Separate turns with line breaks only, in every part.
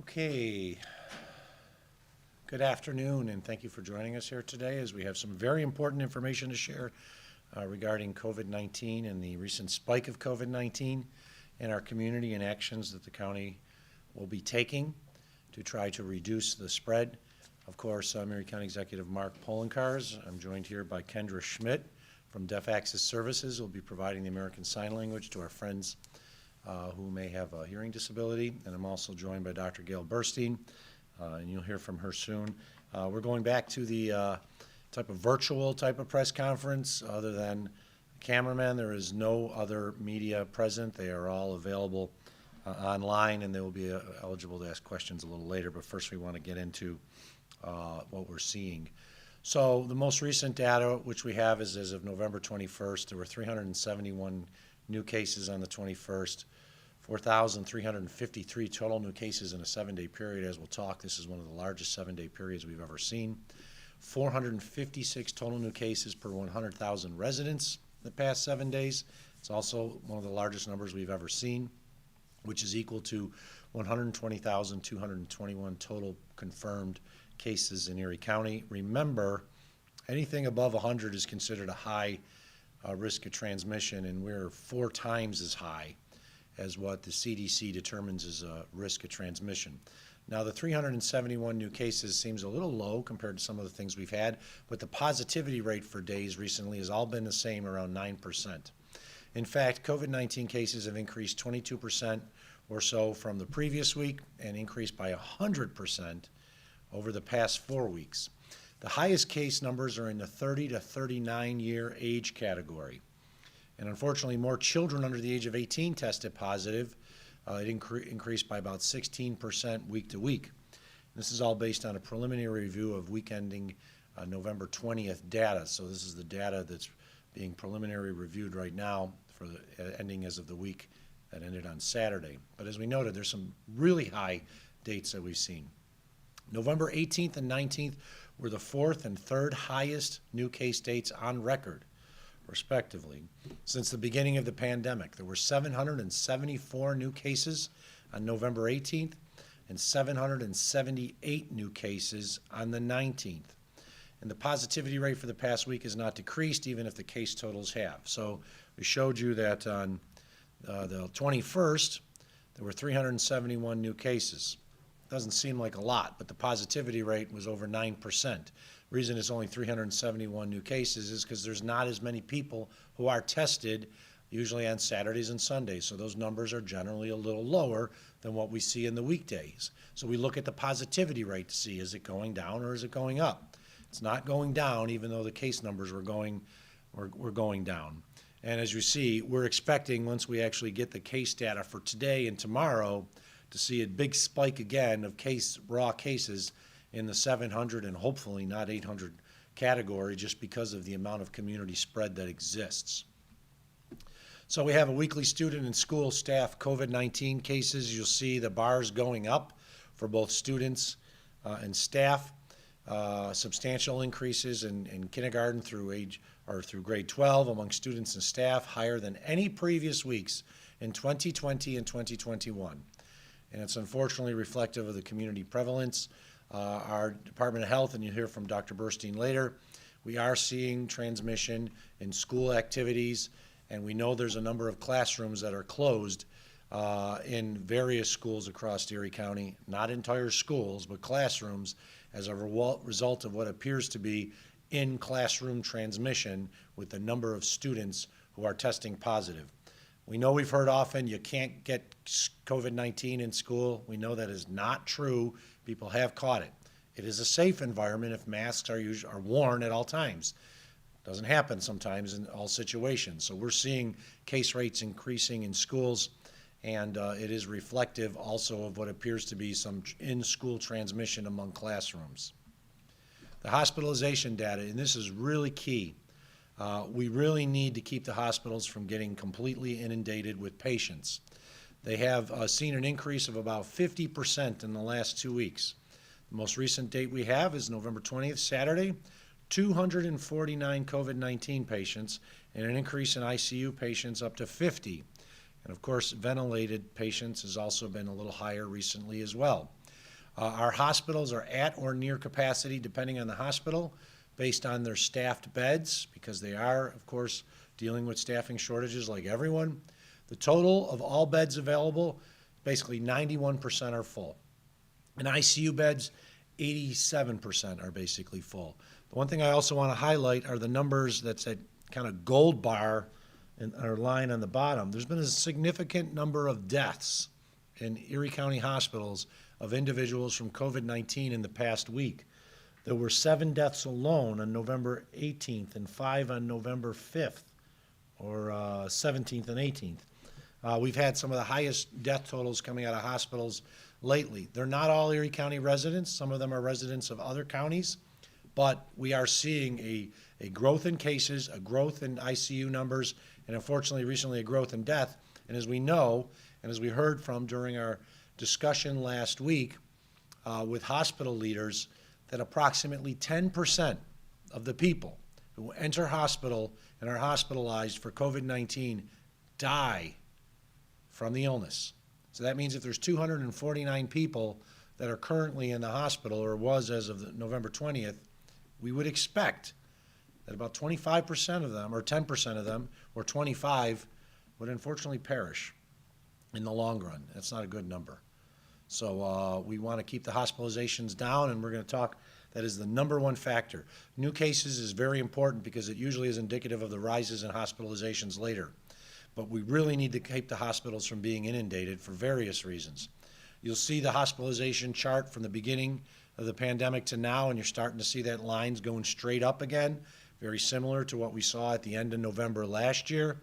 Okay, good afternoon, and thank you for joining us here today as we have some very important information to share regarding COVID-19 and the recent spike of COVID-19 in our community and actions that the county will be taking to try to reduce the spread. Of course, I'm Erie County Executive Mark Polenkars. I'm joined here by Kendra Schmidt from Deaf Access Services, who will be providing the American Sign Language to our friends who may have a hearing disability. And I'm also joined by Dr. Gail Burstein, and you'll hear from her soon. We're going back to the type of virtual type of press conference. Other than cameramen, there is no other media present. They are all available online, and they will be eligible to ask questions a little later. But first we want to get into what we're seeing. So the most recent data which we have is as of November 21st, there were 371 new cases on the 21st, 4,353 total new cases in a 7-day period. As we'll talk, this is one of the largest 7-day periods we've ever seen. 456 total new cases per 100,000 residents in the past 7 days. It's also one of the largest numbers we've ever seen, which is equal to 120,221 total confirmed cases in Erie County. Remember, anything above 100 is considered a high risk of transmission, and we're 4 times as high as what the CDC determines as a risk of transmission. Now, the 371 new cases seems a little low compared to some of the things we've had, but the positivity rate for days recently has all been the same, around 9%. In fact, COVID-19 cases have increased 22% or so from the previous week and increased by 100% over the past 4 weeks. The highest case numbers are in the 30 to 39 year age category. And unfortunately, more children under the age of 18 tested positive. It increased by about 16% week to week. This is all based on a preliminary review of week ending November 20th data. So this is the data that's being preliminary reviewed right now for the ending as of the week that ended on Saturday. But as we noted, there's some really high dates that we've seen. November 18th and 19th were the 4th and 3rd highest new case dates on record, respectively, since the beginning of the pandemic. There were 774 new cases on November 18th and 778 new cases on the 19th. And the positivity rate for the past week has not decreased, even if the case totals have. So we showed you that on the 21st, there were 371 new cases. Doesn't seem like a lot, but the positivity rate was over 9%. The reason it's only 371 new cases is because there's not as many people who are tested, usually on Saturdays and Sundays. So those numbers are generally a little lower than what we see in the weekdays. So we look at the positivity rate to see, is it going down or is it going up? It's not going down, even though the case numbers were going down. And as you see, we're expecting, once we actually get the case data for today and tomorrow, to see a big spike again of raw cases in the 700 and hopefully not 800 category, just because of the amount of community spread that exists. So we have a weekly student and school staff COVID-19 cases. You'll see the bars going up for both students and staff. Substantial increases in kindergarten through grade 12 among students and staff, higher than any previous weeks in 2020 and 2021. And it's unfortunately reflective of the community prevalence. Our Department of Health, and you'll hear from Dr. Burstein later, we are seeing transmission in school activities, and we know there's a number of classrooms that are closed in various schools across Erie County, not entire schools, but classrooms, as a result of what appears to be in-classroom transmission with the number of students who are testing positive. We know we've heard often you can't get COVID-19 in school. We know that is not true. People have caught it. It is a safe environment if masks are worn at all times. Doesn't happen sometimes in all situations. So we're seeing case rates increasing in schools, and it is reflective also of what appears to be some in-school transmission among classrooms. The hospitalization data, and this is really key. We really need to keep the hospitals from getting completely inundated with patients. They have seen an increase of about 50% in the last 2 weeks. The most recent date we have is November 20th, Saturday, 249 COVID-19 patients, and an increase in ICU patients up to 50. And of course, ventilated patients has also been a little higher recently as well. Our hospitals are at or near capacity, depending on the hospital, based on their staffed beds, because they are, of course, dealing with staffing shortages like everyone. The total of all beds available, basically 91% are full. And ICU beds, 87% are basically full. The one thing I also want to highlight are the numbers that's that kind of gold bar in our line on the bottom. There's been a significant number of deaths in Erie County hospitals of individuals from COVID-19 in the past week. There were 7 deaths alone on November 18th and 5 on November 5th, or 17th and 18th. We've had some of the highest death totals coming out of hospitals lately. They're not all Erie County residents. Some of them are residents of other counties, but we are seeing a growth in cases, a growth in ICU numbers, and unfortunately recently a growth in death. And as we know, and as we heard from during our discussion last week with hospital leaders, that approximately 10% of the people who enter hospital and are hospitalized for COVID-19 die from the illness. So that means if there's 249 people that are currently in the hospital, or was as of November 20th, we would expect that about 25% of them, or 10% of them, or 25 would unfortunately perish in the long run. That's not a good number. So we want to keep the hospitalizations down, and we're going to talk, that is the number one factor. New cases is very important because it usually is indicative of the rises in hospitalizations later. But we really need to keep the hospitals from being inundated for various reasons. You'll see the hospitalization chart from the beginning of the pandemic to now, and you're starting to see that lines going straight up again, very similar to what we saw at the end of November last year.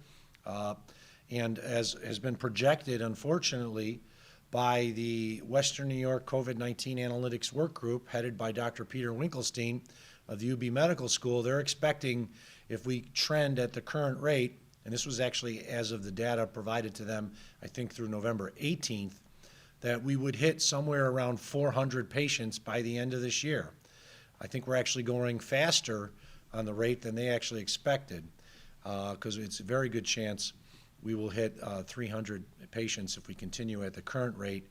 And as has been projected, unfortunately, by the Western New York COVID-19 Analytics Work Group, headed by Dr. Peter Winkelstein of the UB Medical School, they're expecting, if we trend at the current rate, and this was actually as of the data provided to them, I think through November 18th, that we would hit somewhere around 400 patients by the end of this year. I think we're actually going faster on the rate than they actually expected, because it's a very good chance we will hit 300 patients if we continue at the current rate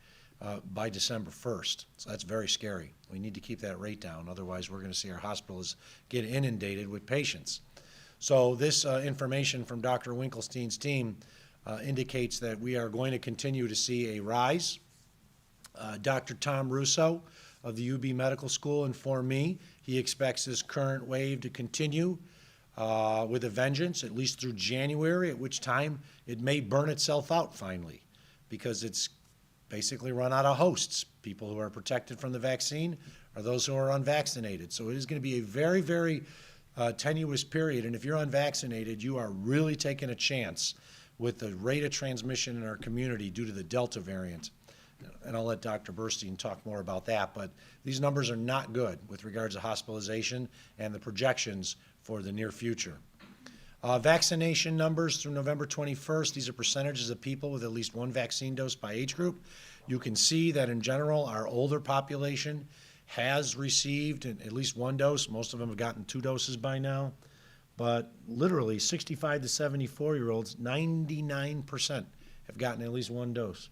by December 1st. So that's very scary. We need to keep that rate down. Otherwise, we're going to see our hospitals get inundated with patients. So this information from Dr. Winkelstein's team indicates that we are going to continue to see a rise. Dr. Tom Russo of the UB Medical School informed me he expects this current wave to continue with a vengeance, at least through January, at which time it may burn itself out finally, because it's basically run out of hosts. People who are protected from the vaccine are those who are unvaccinated. So it is going to be a very, very tenuous period, and if you're unvaccinated, you are really taking a chance with the rate of transmission in our community due to the Delta variant. And I'll let Dr. Burstein talk more about that, but these numbers are not good with regards to hospitalization and the projections for the near future. Vaccination numbers through November 21st, these are percentages of people with at least one vaccine dose by age group. You can see that in general, our older population has received at least one dose. Most of them have gotten 2 doses by now. But literally 65 to 74-year-olds, 99% have gotten at least 1 dose.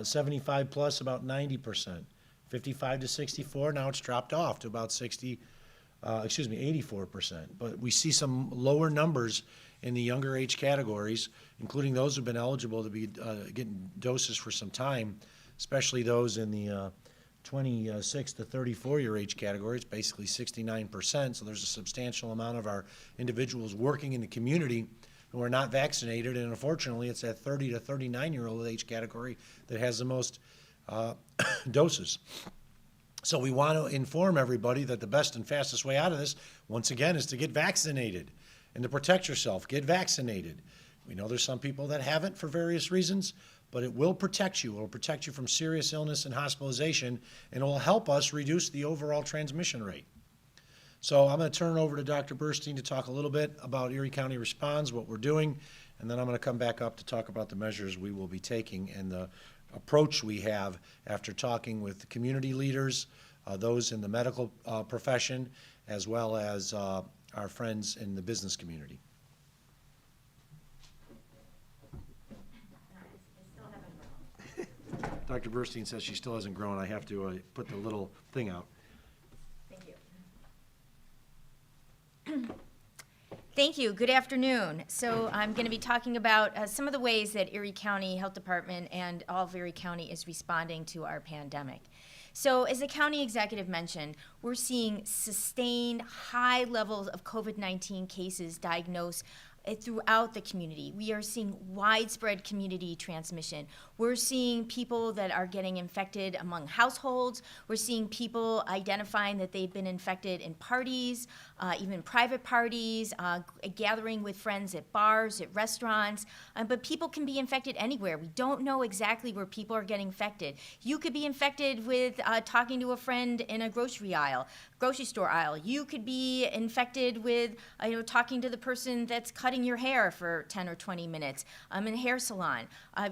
75 plus, about 90%. 55 to 64, now it's dropped off to about 84%. But we see some lower numbers in the younger age categories, including those who've been eligible to be getting doses for some time, especially those in the 26 to 34-year age category. It's basically 69%, so there's a substantial amount of our individuals working in the community who are not vaccinated, and unfortunately it's that 30 to 39-year-old age category that has the most doses. So we want to inform everybody that the best and fastest way out of this, once again, is to get vaccinated and to protect yourself. Get vaccinated. We know there's some people that haven't for various reasons, but it will protect you. It will protect you from serious illness and hospitalization, and it will help us reduce the overall transmission rate. So I'm going to turn it over to Dr. Burstein to talk a little bit about Erie County Responds, what we're doing, and then I'm going to come back up to talk about the measures we will be taking and the approach we have after talking with the community leaders, those in the medical profession, as well as our friends in the business community. Dr. Burstein says she still hasn't grown. I have to put the little thing out.
Thank you. Thank you. Good afternoon. So I'm going to be talking about some of the ways that Erie County Health Department and all of Erie County is responding to our pandemic. So as the county executive mentioned, we're seeing sustained high levels of COVID-19 cases diagnosed throughout the community. We are seeing widespread community transmission. We're seeing people that are getting infected among households. We're seeing people identifying that they've been infected in parties, even private parties, gathering with friends at bars, at restaurants. But people can be infected anywhere. We don't know exactly where people are getting infected. You could be infected with talking to a friend in a grocery store aisle. You could be infected with talking to the person that's cutting your hair for 10 or 20 minutes in a hair salon.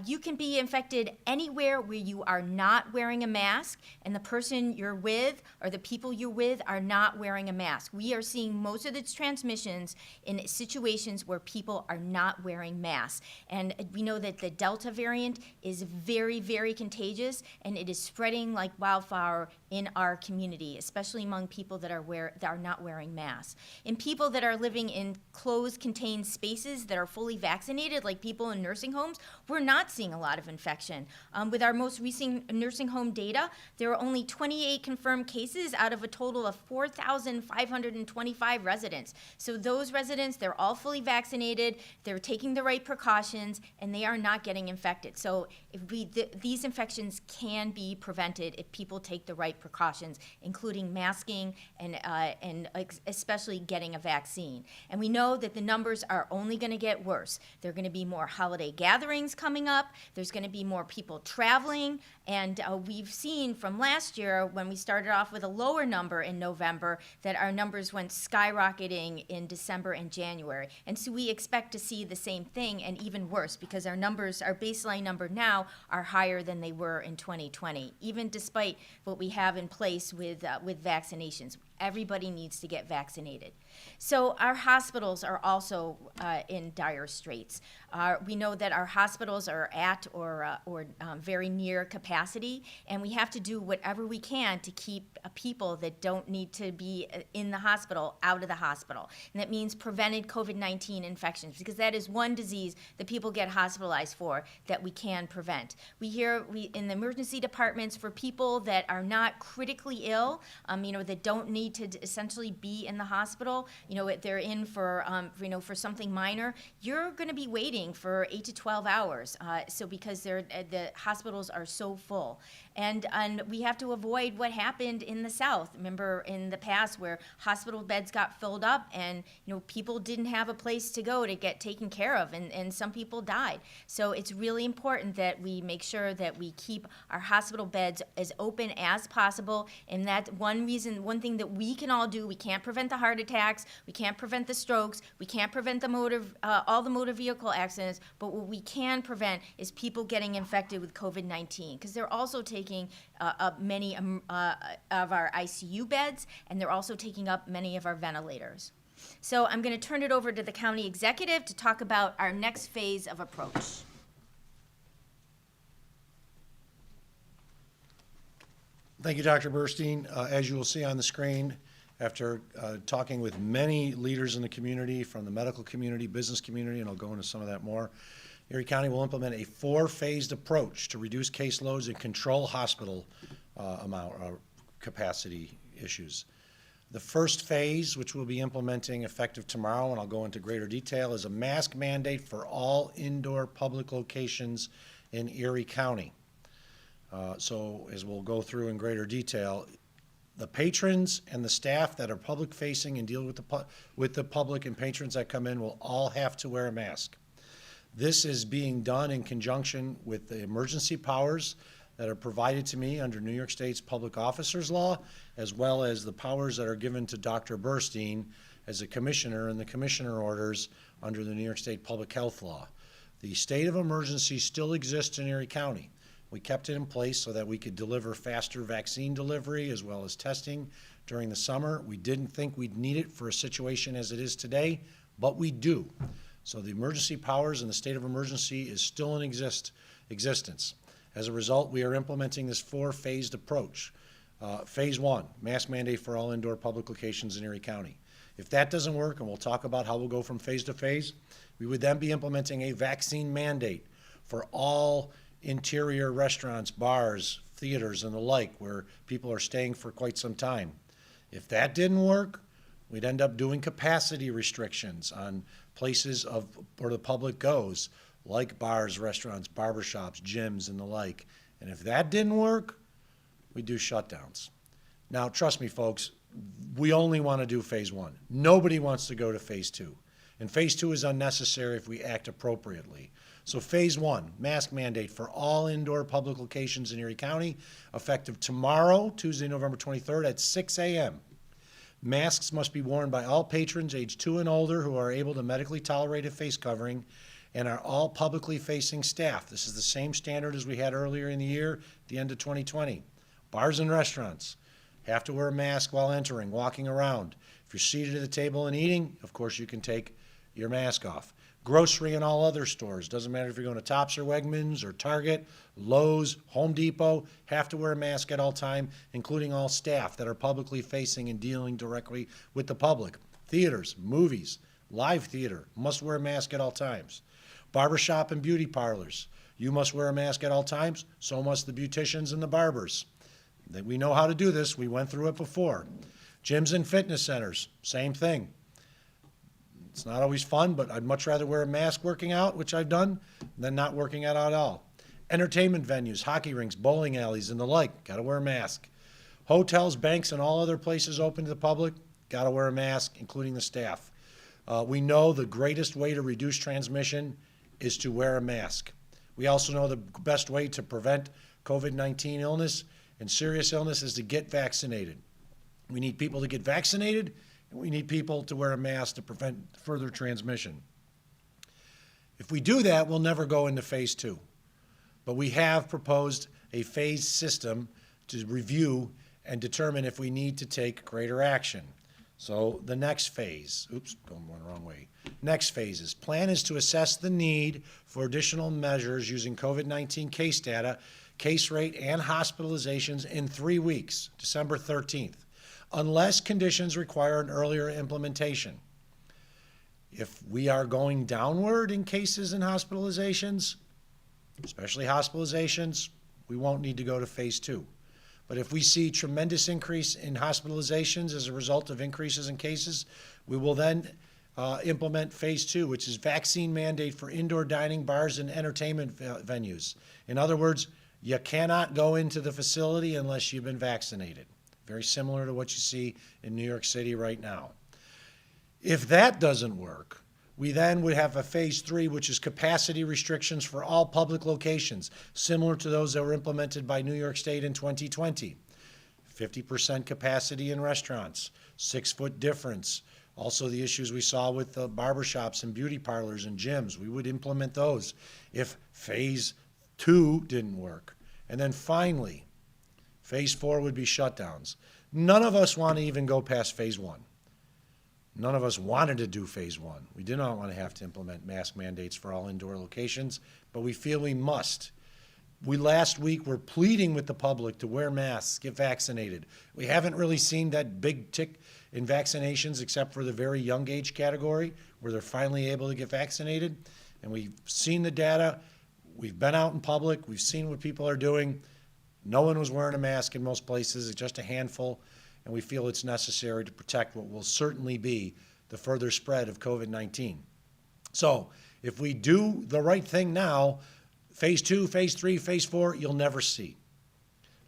You can be infected anywhere where you are not wearing a mask and the person you're with or the people you're with are not wearing a mask. We are seeing most of its transmissions in situations where people are not wearing masks. And we know that the Delta variant is very, very contagious, and it is spreading like wildfire in our community, especially among people that are not wearing masks. In people that are living in closed, contained spaces that are fully vaccinated, like people in nursing homes, we're not seeing a lot of infection. With our most recent nursing home data, there are only 28 confirmed cases out of a total of 4,525 residents. So those residents, they're all fully vaccinated, they're taking the right precautions, and they are not getting infected. So if these infections can be prevented if people take the right precautions, including masking and especially getting a vaccine. And we know that the numbers are only going to get worse. There are going to be more holiday gatherings coming up. There's going to be more people traveling. And we've seen from last year, when we started off with a lower number in November, that our numbers went skyrocketing in December and January. And so we expect to see the same thing and even worse, because our baseline number now are higher than they were in 2020, even despite what we have in place with vaccinations. Everybody needs to get vaccinated. So our hospitals are also in dire straits. We know that our hospitals are at or very near capacity, and we have to do whatever we can to keep people that don't need to be in the hospital out of the hospital. And that means prevented COVID-19 infections, because that is one disease that people get hospitalized for that we can prevent. We hear in the emergency departments for people that are not critically ill, that don't need to essentially be in the hospital, they're in for something minor, you're going to be waiting for 8 to 12 hours. So because the hospitals are so full. And we have to avoid what happened in the South. Remember in the past where hospital beds got filled up and people didn't have a place to go to get taken care of, and some people died. So it's really important that we make sure that we keep our hospital beds as open as possible. And that's one thing that we can all do. We can't prevent the heart attacks, we can't prevent the strokes, we can't prevent all the motor vehicle accidents, but what we can prevent is people getting infected with COVID-19, because they're also taking up many of our ICU beds, and they're also taking up many of our ventilators. So I'm going to turn it over to the county executive to talk about our next phase of approach.
Thank you, Dr. Burstein. As you will see on the screen, after talking with many leaders in the community, from the medical community, business community, and I'll go into some of that more, Erie County will implement a 4-phased approach to reduce caseloads and control hospital capacity issues. The first phase, which we'll be implementing effective tomorrow, and I'll go into greater detail, is a mask mandate for all indoor public locations in Erie County. So as we'll go through in greater detail, the patrons and the staff that are public facing and deal with the public and patrons that come in will all have to wear a mask. This is being done in conjunction with the emergency powers that are provided to me under New York State's Public Officers Law, as well as the powers that are given to Dr. Burstein as a commissioner and the commissioner orders under the New York State Public Health Law. The state of emergency still exists in Erie County. We kept it in place so that we could deliver faster vaccine delivery as well as testing during the summer. We didn't think we'd need it for a situation as it is today, but we do. So the emergency powers and the state of emergency is still in existence. As a result, we are implementing this four-phased approach. Phase one, mask mandate for all indoor public locations in Erie County. If that doesn't work, and we'll talk about how we'll go from phase to phase, we would then be implementing a vaccine mandate for all interior restaurants, bars, theaters, and the like, where people are staying for quite some time. If that didn't work, we'd end up doing capacity restrictions on places where the public goes, like bars, restaurants, barbershops, gyms, and the like. And if that didn't work, we do shutdowns. Now, trust me, folks, we only want to do phase one. Nobody wants to go to phase two. And phase two is unnecessary if we act appropriately. So phase one, mask mandate for all indoor public locations in Erie County, effective tomorrow, Tuesday, November 23rd at 6 a.m. Masks must be worn by all patrons age 2 and older who are able to medically tolerate a face covering and are all publicly facing staff. This is the same standard as we had earlier in the year at the end of 2020. Bars and restaurants have to wear a mask while entering, walking around. If you're seated at the table and eating, of course you can take your mask off. Grocery and all other stores, doesn't matter if you're going to Tops or Wegmans or Target, Lowe's, Home Depot, have to wear a mask at all time, including all staff that are publicly facing and dealing directly with the public. Theaters, movies, live theater must wear a mask at all times. Barbershop and beauty parlors, you must wear a mask at all times, so must the beauticians and the barbers. We know how to do this. We went through it before. Gyms and fitness centers, same thing. It's not always fun, but I'd much rather wear a mask working out, which I've done, than not working out at all. Entertainment venues, hockey rinks, bowling alleys, and the like, got to wear a mask. Hotels, banks, and all other places open to the public, got to wear a mask, including the staff. We know the greatest way to reduce transmission is to wear a mask. We also know the best way to prevent COVID-19 illness and serious illness is to get vaccinated. We need people to get vaccinated, and we need people to wear a mask to prevent further transmission. If we do that, we'll never go into phase two. But we have proposed a phase system to review and determine if we need to take greater action. So the next phase, going the wrong way. Next phases. Plan is to assess the need for additional measures using COVID-19 case data, case rate, and hospitalizations in 3 weeks, December 13th, unless conditions require an earlier implementation. If we are going downward in cases and hospitalizations, especially hospitalizations, we won't need to go to phase two. But if we see tremendous increase in hospitalizations as a result of increases in cases, we will then implement phase two, which is vaccine mandate for indoor dining, bars, and entertainment venues. In other words, you cannot go into the facility unless you've been vaccinated. Very similar to what you see in New York City right now. If that doesn't work, we then would have a phase three, which is capacity restrictions for all public locations, similar to those that were implemented by New York State in 2020. 50% capacity in restaurants, 6-foot difference. Also the issues we saw with the barbershops and beauty parlors and gyms, we would implement those if phase two didn't work. And then finally, phase four would be shutdowns. None of us want to even go past phase one. None of us wanted to do phase one. We did not want to have to implement mask mandates for all indoor locations, but we feel we must. We last week were pleading with the public to wear masks, get vaccinated. We haven't really seen that big tick in vaccinations except for the very young age category where they're finally able to get vaccinated. And we've seen the data. We've been out in public. We've seen what people are doing. No one was wearing a mask in most places. It's just a handful. And we feel it's necessary to protect what will certainly be the further spread of COVID-19. So if we do the right thing now, phase two, phase three, phase four, you'll never see.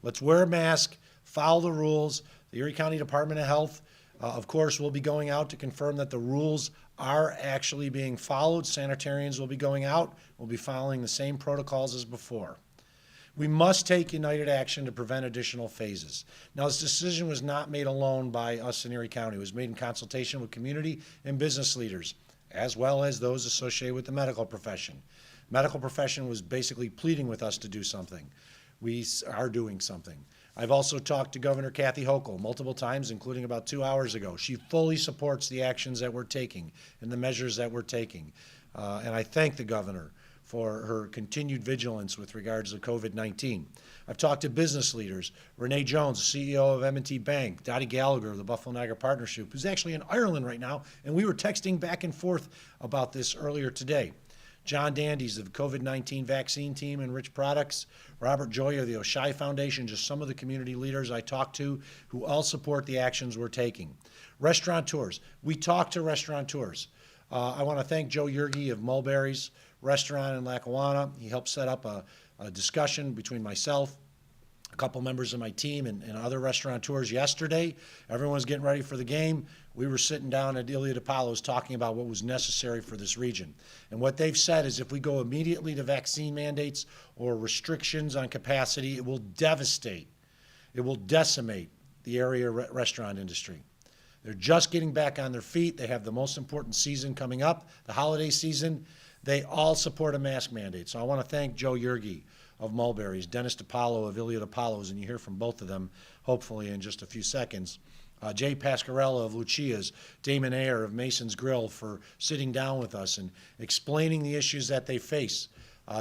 Let's wear a mask, follow the rules. The Erie County Department of Health, of course, will be going out to confirm that the rules are actually being followed. Sanitarians will be going out. We'll be following the same protocols as before. We must take united action to prevent additional phases. Now, this decision was not made alone by us in Erie County. It was made in consultation with community and business leaders, as well as those associated with the medical profession. Medical profession was basically pleading with us to do something. We are doing something. I've also talked to Governor Kathy Hochul multiple times, including about 2 hours ago. She fully supports the actions that we're taking and the measures that we're taking. And I thank the governor for her continued vigilance with regards to COVID-19. I've talked to business leaders, Renee Jones, CEO of M&T Bank, Dottie Gallagher of the Buffalo Niagara Partnership, who's actually in Ireland right now, and we were texting back and forth about this earlier today. John Dandies of the COVID-19 vaccine team and Rich Products, Robert Joy of the Oshai Foundation, just some of the community leaders I talked to who all support the actions we're taking. Restaurateurs, we talk to restaurateurs. I want to thank Joe Yerge of Mulberry's Restaurant in Lackawanna. He helped set up a discussion between myself, a couple members of my team, and other restaurateurs yesterday. Everyone was getting ready for the game. We were sitting down at Erie Apollo's talking about what was necessary for this region. And what they've said is if we go immediately to vaccine mandates or restrictions on capacity, it will devastate, it will decimate the area restaurant industry. They're just getting back on their feet. They have the most important season coming up, the holiday season. They all support a mask mandate. So I want to thank Joe Yerge of Mulberry's, Dennis DiPaolo of Iliad Apollo's, and you hear from both of them hopefully in just a few seconds. Jay Pascarella of Lucia's, Damon Ayer of Mason's Grill for sitting down with us and explaining the issues that they face,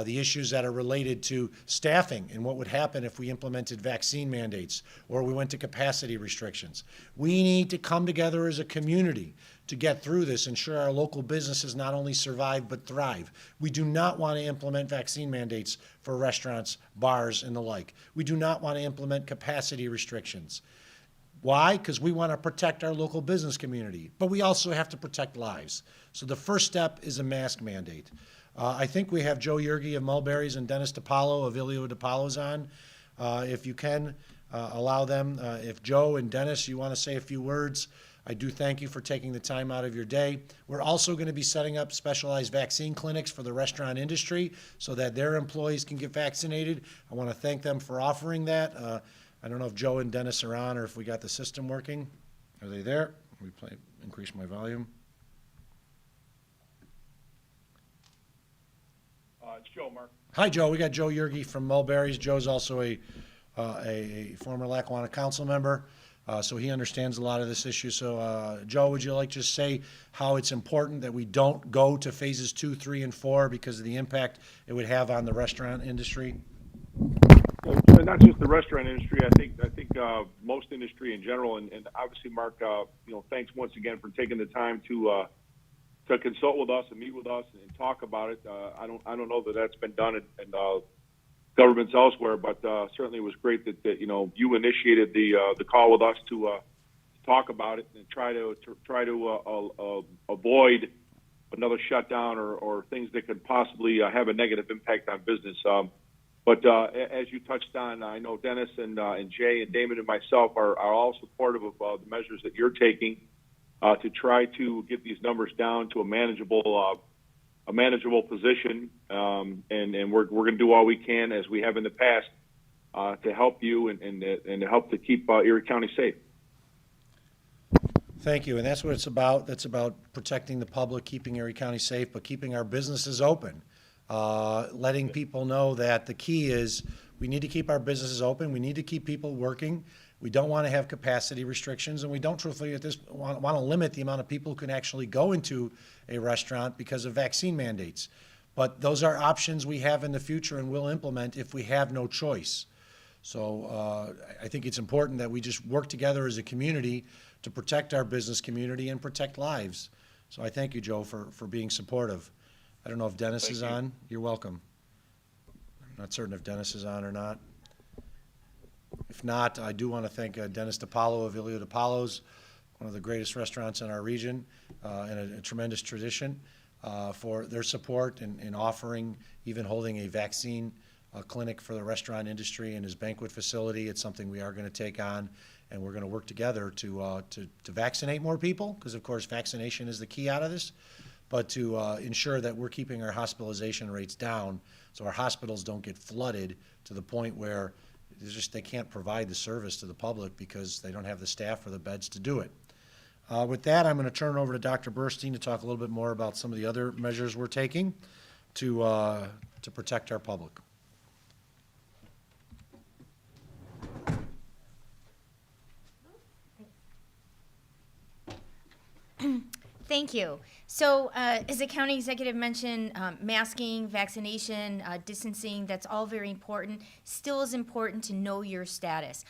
the issues that are related to staffing and what would happen if we implemented vaccine mandates or we went to capacity restrictions. We need to come together as a community to get through this, ensure our local businesses not only survive but thrive. We do not want to implement vaccine mandates for restaurants, bars, and the like. We do not want to implement capacity restrictions. Why? Because we want to protect our local business community, but we also have to protect lives. So the first step is a mask mandate. I think we have Joe Yerge of Mulberry's and Dennis DiPaolo of Iliad Apollo's on. If you can, allow them. If Joe and Dennis, you want to say a few words, I do thank you for taking the time out of your day. We're also going to be setting up specialized vaccine clinics for the restaurant industry so that their employees can get vaccinated. I want to thank them for offering that. I don't know if Joe and Dennis are on or if we got the system working. Are they there? Increase my volume.
It's Joe, Mark.
Hi, Joe. We got Joe Yerge from Mulberry's. Joe's also a former Lackawanna council member, so he understands a lot of this issue. So, Joe, would you like to just say how it's important that we don't go to phases 2, 3, and 4 because of the impact it would have on the restaurant industry?
Well, not just the restaurant industry. I think most industry in general, and obviously, Mark, thanks once again for taking the time to consult with us and meet with us and talk about it. I don't know that that's been done in governments elsewhere, but certainly it was great that you initiated the call with us to talk about it and try to avoid another shutdown or things that could possibly have a negative impact on business. But as you touched on, I know Dennis and Jay and Damon and myself are all supportive of the measures that you're taking to try to get these numbers down to a manageable position, and we're going to do all we can, as we have in the past, to help you and to help to keep Erie County safe.
Thank you, and that's what it's about. That's about protecting the public, keeping Erie County safe, but keeping our businesses open. Letting people know that the key is we need to keep our businesses open. We need to keep people working. We don't want to have capacity restrictions, and we don't truthfully at this want to limit the amount of people who can actually go into a restaurant because of vaccine mandates. But those are options we have in the future and will implement if we have no choice. So I think it's important that we just work together as a community to protect our business community and protect lives. So I thank you, Joe, for being supportive. I don't know if Dennis is on. You're welcome. I'm not certain if Dennis is on or not. If not, I do want to thank Dennis DiPaolo of Iliad Apollo's, one of the greatest restaurants in our region and a tremendous tradition, for their support in offering, even holding a vaccine clinic for the restaurant industry in his banquet facility. It's something we are going to take on, and we're going to work together to vaccinate more people, because, of course, vaccination is the key out of this, but to ensure that we're keeping our hospitalization rates down so our hospitals don't get flooded to the point where they can't provide the service to the public because they don't have the staff or the beds to do it. With that, I'm going to turn it over to Dr. Burstein to talk a little bit more about some of the other measures we're taking to protect our public.
Thank you. So, as the county executive mentioned, masking, vaccination, distancing, that's all very important. Still is important to know your status.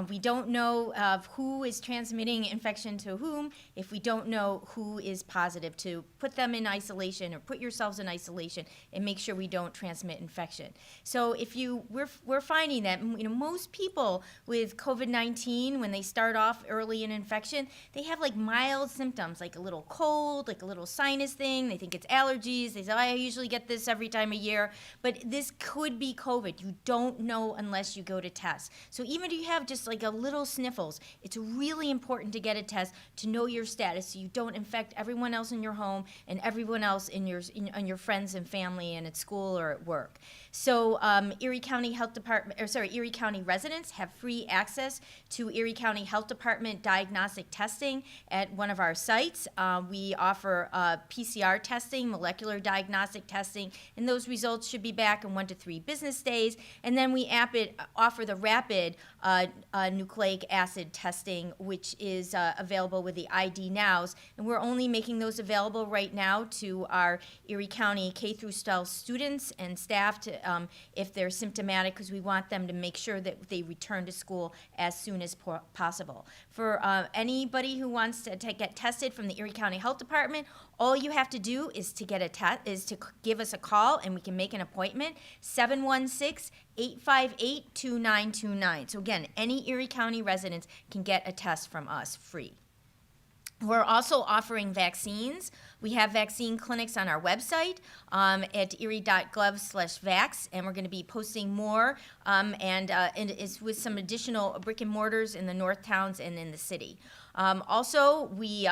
We don't know who is transmitting infection to whom if we don't know who is positive, to put them in isolation or put yourselves in isolation and make sure we don't transmit infection. So we're finding that most people with COVID-19, when they start off early in infection, they have like mild symptoms, like a little cold, like a little sinus thing. They think it's allergies. They say, oh, I usually get this every time a year. But this could be COVID. You don't know unless you go to test. So even if you have just like a little sniffles, it's really important to get a test to know your status so you don't infect everyone else in your home and everyone else in your friends and family and at school or at work. So Erie County residents have free access to Erie County Health Department diagnostic testing at one of our sites. We offer PCR testing, molecular diagnostic testing, and those results should be back in 1 to 3 business days. And then we offer the rapid nucleic acid testing, which is available with the ID Nows. And we're only making those available right now to our Erie County K through 12 students and staff to, if they're symptomatic, because we want them to make sure that they return to school as soon as possible. For anybody who wants to get tested from the Erie County Health Department, all you have to do is to give us a call and we can make an appointment, 716-858-2929. So again, any Erie County residents can get a test from us free. We're also offering vaccines. We have vaccine clinics on our website at erie.gov/vax, and we're going to be posting more, and it's with some additional brick and mortars in the north towns and in the city. Also, we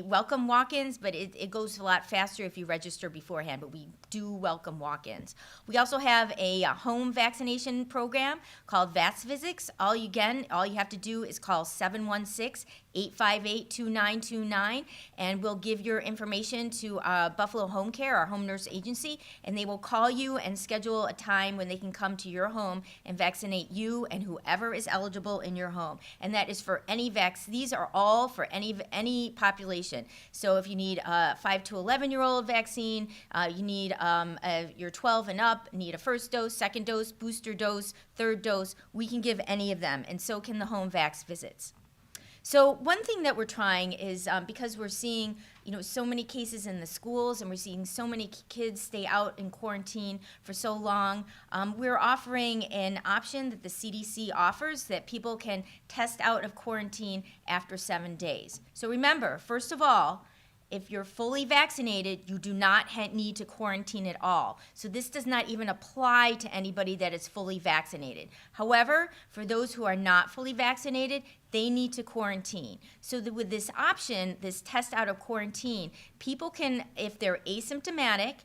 welcome walk-ins, but it goes a lot faster if you register beforehand, but we do welcome walk-ins. We also have a home vaccination program called VaxVisix. All you have to do is call 716-858-2929, and we'll give your information to Buffalo Home Care, our home nurse agency, and they will call you and schedule a time when they can come to your home and vaccinate you and whoever is eligible in your home. And that is for any these are all for any population. So if you need a 5 to 11-year-old vaccine, you need you're 12 and up, need a first dose, second dose, booster dose, third dose, we can give any of them, and so can the home vax visits. So one thing that we're trying is because we're seeing so many cases in the schools and we're seeing so many kids stay out in quarantine for so long, we're offering an option that the CDC offers that people can test out of quarantine after 7 days. So remember, first of all, if you're fully vaccinated, you do not need to quarantine at all. So this does not even apply to anybody that is fully vaccinated. However, for those who are not fully vaccinated, they need to quarantine. So that with this option, this test out of quarantine, people can, if they're asymptomatic,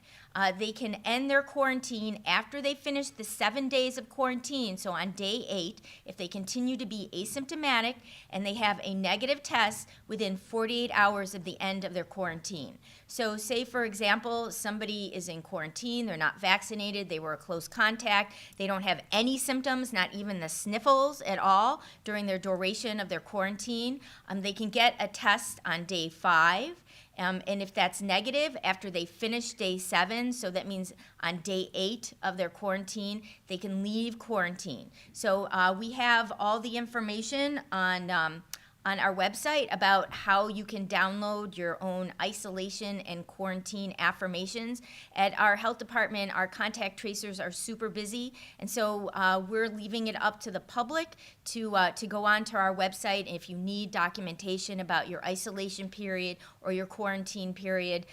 they can end their quarantine after they finish the 7 days of quarantine. So on day 8, if they continue to be asymptomatic and they have a negative test within 48 hours of the end of their quarantine. So say, for example, somebody is in quarantine, they're not vaccinated, they were a close contact, they don't have any symptoms, not even the sniffles at all during their duration of their quarantine. They can get a test on day 5. And if that's negative, after they finish day 7, so that means on day 8 of their quarantine, they can leave quarantine. So we have all the information on our website about how you can download your own isolation and quarantine affirmations. At our health department, our contact tracers are super busy, and so we're leaving it up to the public to go onto our website. And if you need documentation about your isolation period or your quarantine period,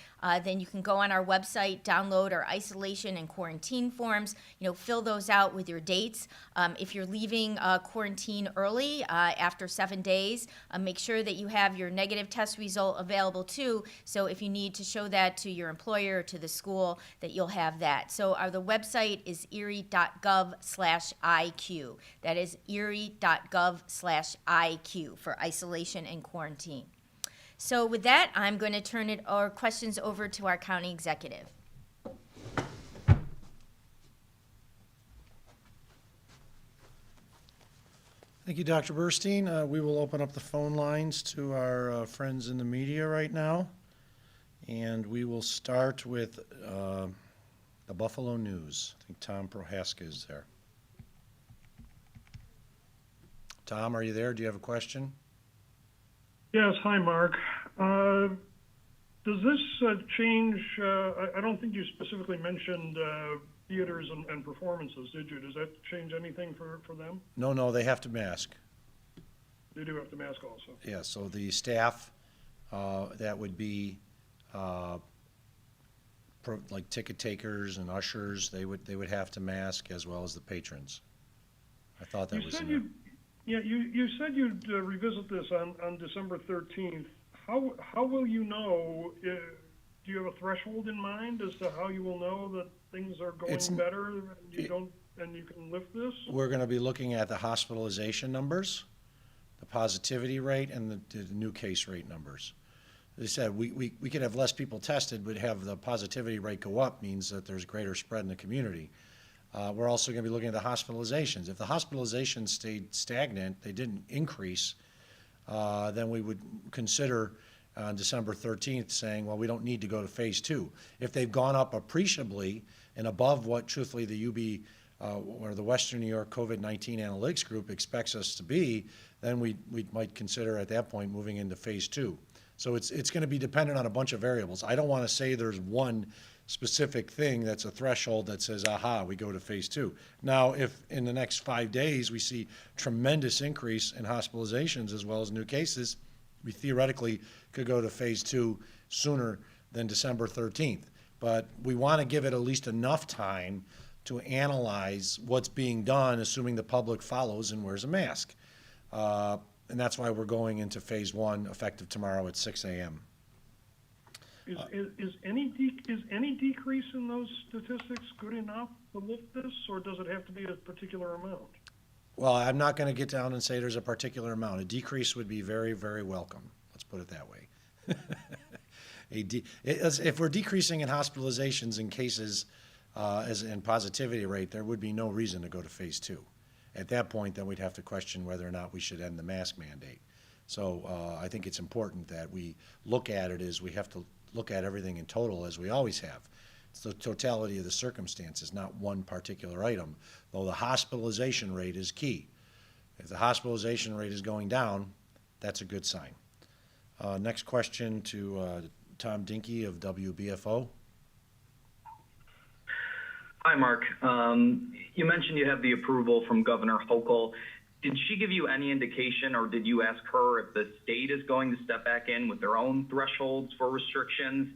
then you can go on our website, download our isolation and quarantine forms, fill those out with your dates. If you're leaving quarantine early, after 7 days, make sure that you have your negative test result available too, so if you need to show that to your employer or to the school, that you'll have that. So the website is erie.gov/IQ. That is erie.gov/IQ for isolation and quarantine. So with that, I'm going to turn our questions over to our county executive.
Thank you, Dr. Burstein. We will open up the phone lines to our friends in the media right now. And we will start with the Buffalo News. I think Tom Prohaska is there. Tom, are you there? Do you have a question?
Yes, hi, Mark. Does this change, I don't think you specifically mentioned theaters and performances, did you? Does that change anything for them?
No, they have to mask.
They do have to mask also.
Yeah, so the staff, that would be like ticket takers and ushers, they would have to mask, as well as the patrons. I thought that
You
was
said
in there.
you said you'd revisit this on December 13th. How will you know? Do you have a threshold in mind as to how you will know that things are going better and you can lift this?
We're going to be looking at the hospitalization numbers, the positivity rate, and the new case rate numbers. As I said, we could have less people tested, but have the positivity rate go up means that there's greater spread in the community. We're also going to be looking at the hospitalizations. If the hospitalizations stayed stagnant, they didn't increase, then we would consider on December 13th saying, well, we don't need to go to phase 2. If they've gone up appreciably and above what truthfully the or the Western New York COVID-19 Analytics Group expects us to be, then we might consider at that point moving into phase 2. So it's going to be dependent on a bunch of variables. I don't want to say there's one specific thing that's a threshold that says, aha, we go to phase 2. Now, if in the next 5 days we see tremendous increase in hospitalizations as well as new cases, we theoretically could go to phase 2 sooner than December 13th. But we want to give it at least enough time to analyze what's being done, assuming the public follows and wears a mask. And that's why we're going into phase 1, effective tomorrow at 6 a.m.
Is any decrease in those statistics good enough to lift this, or does it have to be a particular amount?
Well, I'm not going to get down and say there's a particular amount. A decrease would be very, very welcome. Let's put it that way. If we're decreasing in hospitalizations and cases and positivity rate, there would be no reason to go to phase 2. At that point, then we'd have to question whether or not we should end the mask mandate. So I think it's important that we look at it as we have to look at everything in total, as we always have. It's the totality of the circumstances, not one particular item, though the hospitalization rate is key. If the hospitalization rate is going down, that's a good sign. Next question to Tom Dinky of WBFO.
Hi, Mark. You mentioned you have the approval from Governor Hochul. Did she give you any indication, or did you ask her if the state is going to step back in with their own thresholds for restrictions?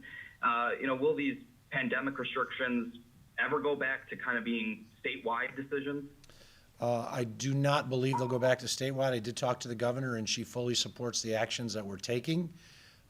Will these pandemic restrictions ever go back to kind of being statewide decisions?
I do not believe they'll go back to statewide. I did talk to the governor, and she fully supports the actions that we're taking.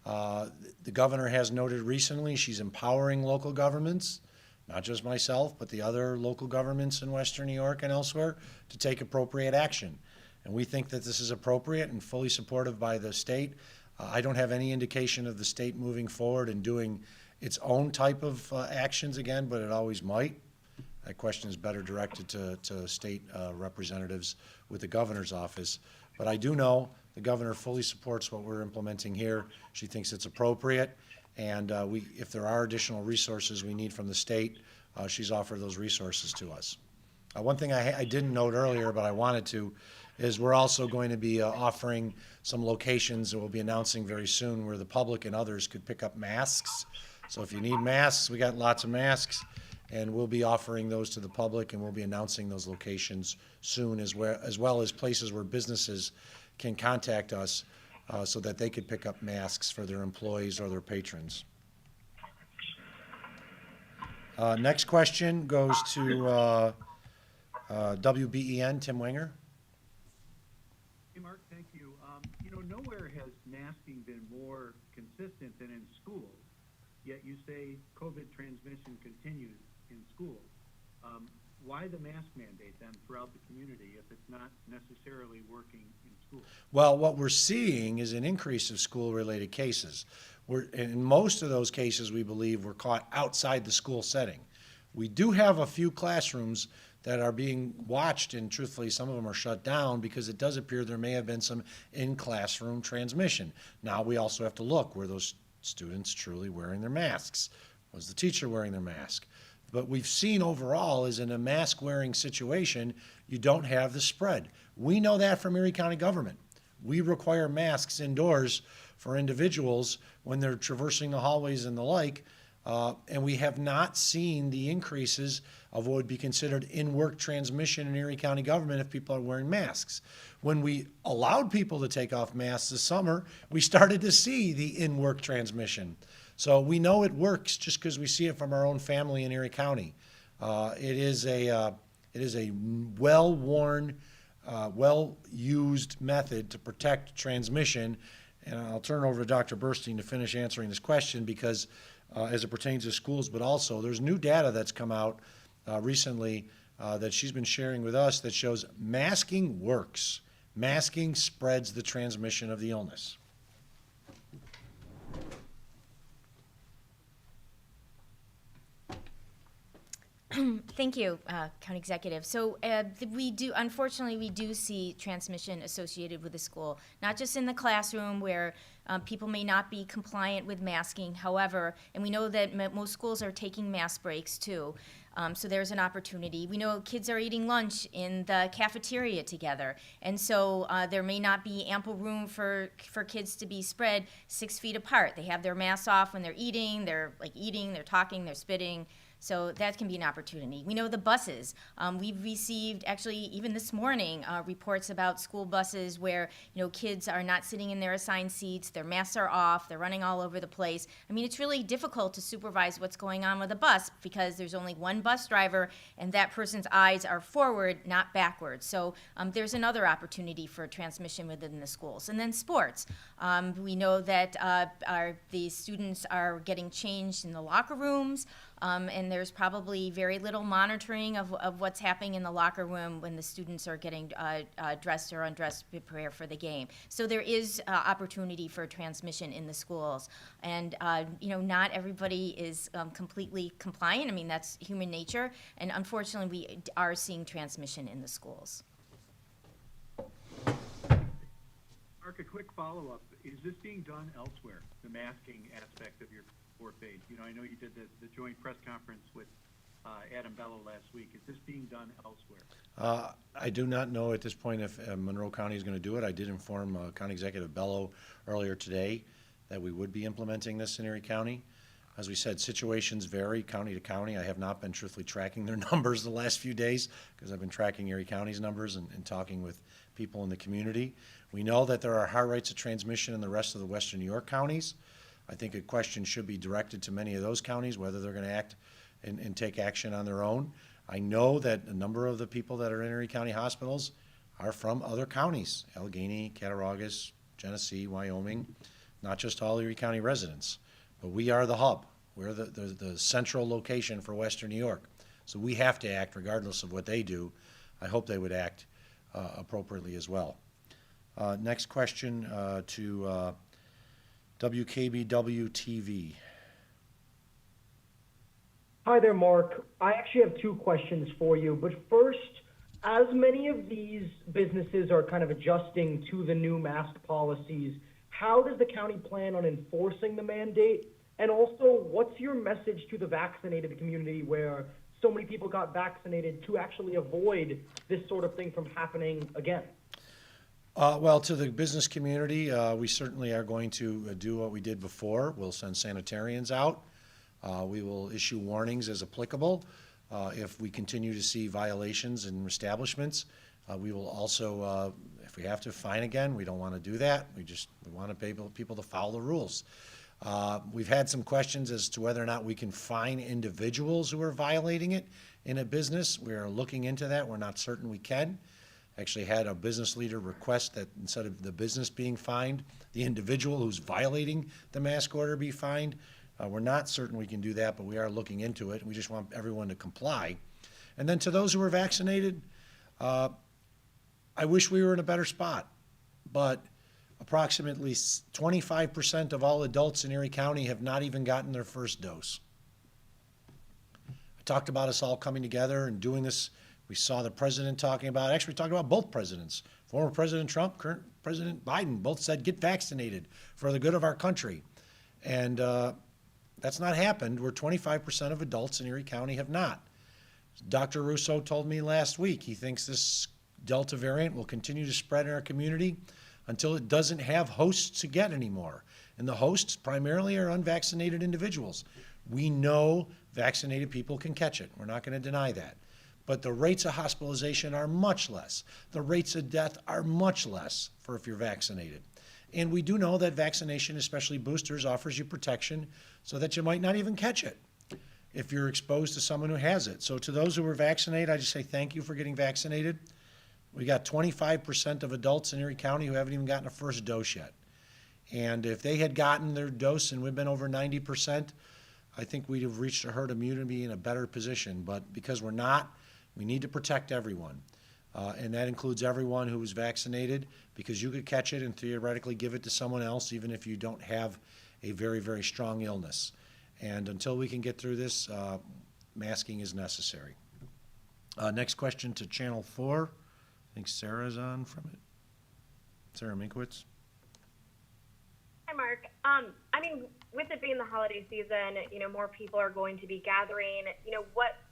The governor has noted recently she's empowering local governments, not just myself, but the other local governments in Western New York and elsewhere, to take appropriate action. And we think that this is appropriate and fully supported by the state. I don't have any indication of the state moving forward and doing its own type of actions again, but it always might. That question is better directed to state representatives with the governor's office. But I do know the governor fully supports what we're implementing here. She thinks it's appropriate. And if there are additional resources we need from the state, she's offered those resources to us. One thing I didn't note earlier, but I wanted to, is we're also going to be offering some locations that we'll be announcing very soon where the public and others could pick up masks. So if you need masks, we got lots of masks, and we'll be offering those to the public, and we'll be announcing those locations soon, as well as places where businesses can contact us so that they could pick up masks for their employees or their patrons. Next question goes to WBEN, Tim Wenger.
Hey, Mark, thank you. Nowhere has masking been more consistent than in schools, yet you say COVID transmission continues in schools. Why the mask mandate then throughout the community if it's not necessarily working in schools?
Well, what we're seeing is an increase of school-related cases. In most of those cases, we believe, were caught outside the school setting. We do have a few classrooms that are being watched, and truthfully, some of them are shut down because it does appear there may have been some in-classroom transmission. Now, we also have to look where those students truly wearing their masks? Was the teacher wearing their mask? But we've seen overall is in a mask wearing situation, you don't have the spread. We know that from Erie County government. We require masks indoors for individuals when they're traversing the hallways and the like, and we have not seen the increases of what would be considered in-work transmission in Erie County government if people are wearing masks. When we allowed people to take off masks this summer, we started to see the in-work transmission. So we know it works just because we see it from our own family in Erie County. It is a well-worn, well-used method to protect transmission. And I'll turn it over to Dr. Burstein to finish answering this question because as it pertains to schools, but also there's new data that's come out recently that she's been sharing with us that shows masking works. Masking spreads the transmission of the illness.
Thank you, County Executive. So unfortunately, we do see transmission associated with the school, not just in the classroom where people may not be compliant with masking. However, and we know that most schools are taking mask breaks too. So there's an opportunity. We know kids are eating lunch in the cafeteria together. And so there may not be ample room for kids to be spread 6 feet apart. They have their masks off when they're eating, they're talking, they're spitting. So that can be an opportunity. We know the buses. We've received, actually, even this morning, reports about school buses where, kids are not sitting in their assigned seats, their masks are off, they're running all over the place. I mean, it's really difficult to supervise what's going on with a bus because there's only one bus driver and that person's eyes are forward, not backwards. So there's another opportunity for transmission within the schools. And then sports. We know that the students are getting changed in the locker rooms. And there's probably very little monitoring of what's happening in the locker room when the students are getting dressed or undressed to prepare for the game. So there is opportunity for transmission in the schools. And, not everybody is completely compliant. I mean, that's human nature. And unfortunately, we are seeing transmission in the schools.
Mark, a quick follow-up. Is this being done elsewhere, the masking aspect of your fourth aid? I know you did the joint press conference with Adam Bello last week. Is this being done elsewhere?
I do not know at this point if Monroe County is going to do it. I did inform County Executive Bello earlier today that we would be implementing this in Erie County. As we said, situations vary county to county. I have not been truthfully tracking their numbers the last few days because I've been tracking Erie County's numbers and talking with people in the community. We know that there are high rates of transmission in the rest of the western New York counties. I think a question should be directed to many of those counties, whether they're going to act and take action on their own. I know that a number of the people that are in Erie County hospitals are from other counties, Allegheny, Cattaraugus, Genesee, Wyoming, not just all Erie County residents. But we are the hub. We're the central location for western New York. So we have to act regardless of what they do. I hope they would act appropriately as well. Next question to WKBW TV.
Hi there, Mark. I actually have two questions for you. But first, as many of these businesses are kind of adjusting to the new mask policies, how does the county plan on enforcing the mandate? And also, what's your message to the vaccinated community where so many people got vaccinated to actually avoid this sort of thing from happening again?
Well, to the business community, we certainly are going to do what we did before. We'll send sanitarians out. We will issue warnings as applicable. If we continue to see violations in establishments, we will also, if we have to, fine again. We don't want to do that. We want people to follow the rules. We've had some questions as to whether or not we can fine individuals who are violating it in a business. We are looking into that. We're not certain we can. Actually had a business leader request that instead of the business being fined, the individual who's violating the mask order be fined. We're not certain we can do that, but we are looking into it. We just want everyone to comply. And then to those who are vaccinated, I wish we were in a better spot, but approximately 25% of all adults in Erie County have not even gotten their first dose. I talked about us all coming together and doing this. We saw the president talking about, actually we talked about both presidents, former President Trump, current President Biden, both said get vaccinated for the good of our country. And that's not happened, where 25% of adults in Erie County have not. Dr. Russo told me last week he thinks this Delta variant will continue to spread in our community until it doesn't have hosts to get anymore. And the hosts primarily are unvaccinated individuals. We know vaccinated people can catch it. We're not going to deny that. But the rates of hospitalization are much less. The rates of death are much less for if you're vaccinated. And we do know that vaccination, especially boosters, offers you protection so that you might not even catch it if you're exposed to someone who has it. So to those who were vaccinated, I just say thank you for getting vaccinated. We got 25% of adults in Erie County who haven't even gotten a first dose yet. And if they had gotten their dose and we've been over 90%, I think we'd have reached a herd immunity in a better position. But because we're not, we need to protect everyone. And that includes everyone who was vaccinated, because you could catch it and theoretically give it to someone else even if you don't have a very, very strong illness. And until we can get through this, masking is necessary. Next question to Channel 4. I think Sarah's on from it. Sarah Minkwitz.
Hi, Mark. I mean, with it being the holiday season, more people are going to be gathering.